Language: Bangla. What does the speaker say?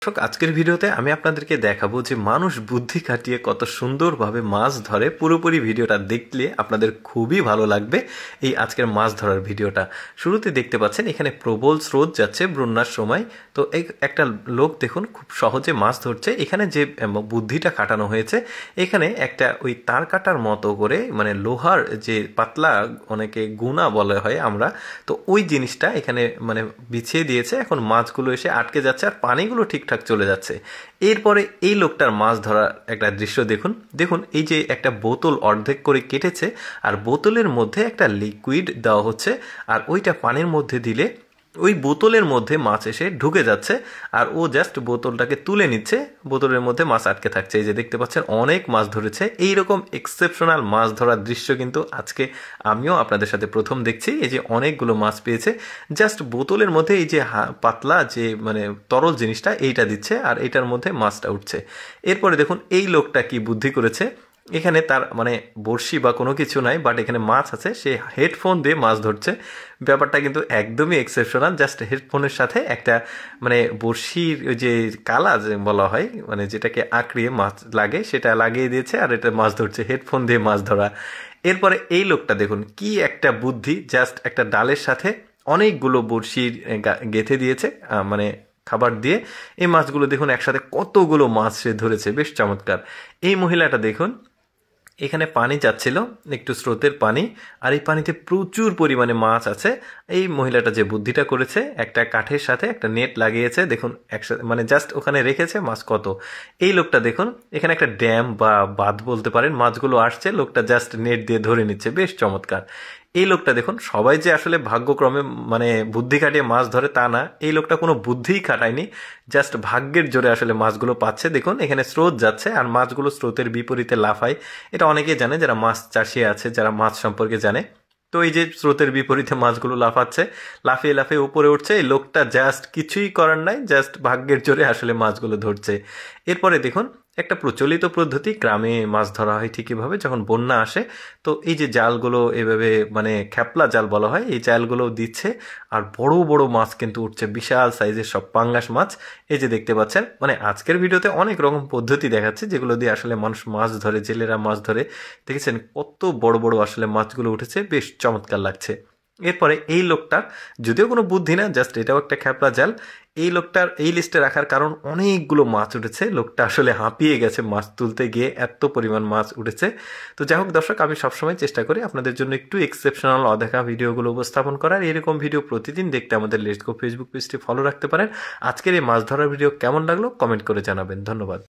দর্শক, আজকের ভিডিওতে আমি আপনাদেরকে দেখাবো যে মানুষ বুদ্ধি খাটিয়ে কত সুন্দরভাবে মাছ ধরে। পুরোপুরি ভিডিওটা দেখলে আপনাদের খুবই ভালো লাগবে এই আজকের মাছ ধরার ভিডিওটা। শুরুতে দেখতে পাচ্ছেন এখানে প্রবল স্রোত যাচ্ছে বন্যার সময়। তো একটা লোক দেখুন খুব সহজে মাছ ধরছে। এখানে যে বুদ্ধিটা খাটানো হয়েছে, এখানে একটা ওই তার কাটার মতো করে মানে লোহার যে পাতলা, অনেকে গুনা বলে হয় আমরা, তো ওই জিনিসটা এখানে মানে বিছিয়ে দিয়েছে। এখন মাছগুলো এসে আটকে যাচ্ছে আর পানিগুলো ঠিকঠাক চলে যাচ্ছে। এরপরে এই লোকটার মাছ ধরার একটা দৃশ্য দেখুন। দেখুন এই যে একটা বোতল অর্ধেক করে কেটেছে আর বোতলের মধ্যে একটা লিকুইড দেওয়া হচ্ছে, আর ওইটা পানির মধ্যে দিলে ওই বোতলের মধ্যে মাছ এসে ঢুকে যাচ্ছে আর ও জাস্ট বোতলটাকে তুলে নিচ্ছে, বোতলের মধ্যে মাছ আটকে থাকছে। এই যে দেখতে পাচ্ছেন অনেক মাছ ধরেছে। এইরকম এক্সেপশনাল মাছ ধরার দৃশ্য কিন্তু আজকে আমিও আপনাদের সাথে প্রথম দেখছি। এই যে অনেকগুলো মাছ পেয়েছে, জাস্ট বোতলের মধ্যে এই যে পাতলা যে মানে তরল জিনিসটা এইটা দিচ্ছে আর এইটার মধ্যে মাছটা উঠছে। এরপরে দেখুন এই লোকটা কি বুদ্ধি করেছে। এখানে তার মানে বড়শি বা কোনো কিছু নাই, বাট এখানে মাছ আছে, সে হেডফোন দিয়ে মাছ ধরছে। ব্যাপারটা কিন্তু একদমই এক্সেপশনাল। জাস্ট হেডফোনের সাথে একটা মানে বড়শির ওই যে কালা যে বলা হয়, মানে যেটাকে আঁকড়িয়ে মাছ লাগে, সেটা লাগিয়ে দিয়েছে আর এটা মাছ ধরছে, হেডফোন দিয়ে মাছ ধরা। এরপরে এই লোকটা দেখুন কি একটা বুদ্ধি, জাস্ট একটা ডালের সাথে অনেকগুলো বড়শির গেঁথে দিয়েছে মানে খাবার দিয়ে। এই মাছগুলো দেখুন একসাথে কতগুলো মাছ সে ধরেছে, বেশ চমৎকার। এই মহিলাটা দেখুন এখানে পানি যাচ্ছিল, একটু স্রোতের পানি, আর এই পানিতে প্রচুর পরিমাণে মাছ আছে। এই মহিলাটা যে বুদ্ধিটা করেছে, একটা কাঠের সাথে একটা নেট লাগিয়েছে, দেখুন একসাথে মানে জাস্ট ওখানে রেখেছে মাছ কত। এই লোকটা দেখুন এখানে একটা ড্যাম বা বাঁধ বলতে পারেন, মাছগুলো আসছে, লোকটা জাস্ট নেট দিয়ে ধরে নিচ্ছে, বেশ চমৎকার। এই লোকটা দেখুন, সবাই যে আসলে ভাগ্যক্রমে মানে বুদ্ধি খাটিয়ে মাছ ধরে তা না, এই লোকটা কোনো বুদ্ধিই খাটায়নি, জাস্ট ভাগ্যের জোরে আসলে মাছগুলো পাচ্ছে। দেখুন এখানে স্রোত যাচ্ছে আর মাছগুলো স্রোতের বিপরীতে লাফায়। এটা অনেকেই জানে, যারা মাছ চাষি আছে, যারা মাছ সম্পর্কে জানে। তো এই যে স্রোতের বিপরীতে মাছগুলো লাফাচ্ছে, লাফিয়ে লাফিয়ে উপরে উঠছে। এই লোকটা জাস্ট কিছুই করার নাই, জাস্ট ভাগ্যের জোরে আসলে মাছগুলো ধরছে। এরপরে দেখুন একটা প্রচলিত পদ্ধতি, গ্রামে মাছ ধরা হয় ঠিক এভাবে, যখন বন্যা আসে তো এই যে জালগুলো এভাবে মানে খ্যাপলা জাল বলা হয়, এই জালগুলো দিচ্ছে আর বড় বড় মাছ কিন্তু উঠছে, বিশাল সাইজের সব পাঙ্গাস মাছ। এই যে দেখতে পাচ্ছেন, মানে আজকের ভিডিওতে অনেক রকম পদ্ধতি দেখাচ্ছে যেগুলো দিয়ে আসলে মানুষ মাছ ধরে, জেলেরা মাছ ধরে। দেখেছেন কত বড় বড় আসলে মাছগুলো উঠেছে, বেশ চমৎকার লাগছে। এরপরে এই লোকটার যদিও কোনো বুদ্ধি না, জাস্ট এটাও একটা খ্যাপলা জাল। এই লোকটার এই লিস্টে রাখার কারণ অনেকগুলো মাছ উঠেছে, লোকটা আসলে হাঁপিয়ে গেছে মাছ তুলতে গিয়ে, এত পরিমাণ মাছ উঠেছে। তো যাই হোক দর্শক, আমি সবসময় চেষ্টা করি আপনাদের জন্য একটু এক্সেপশনাল অদেখা ভিডিওগুলো উপস্থাপন করার। এরকম ভিডিও প্রতিদিন দেখতে আমাদের লেটস গো ফেসবুক পেজটি ফলো রাখতে পারেন। আজকের এই মাছ ধরার ভিডিও কেমন লাগলো কমেন্ট করে জানাবেন। ধন্যবাদ।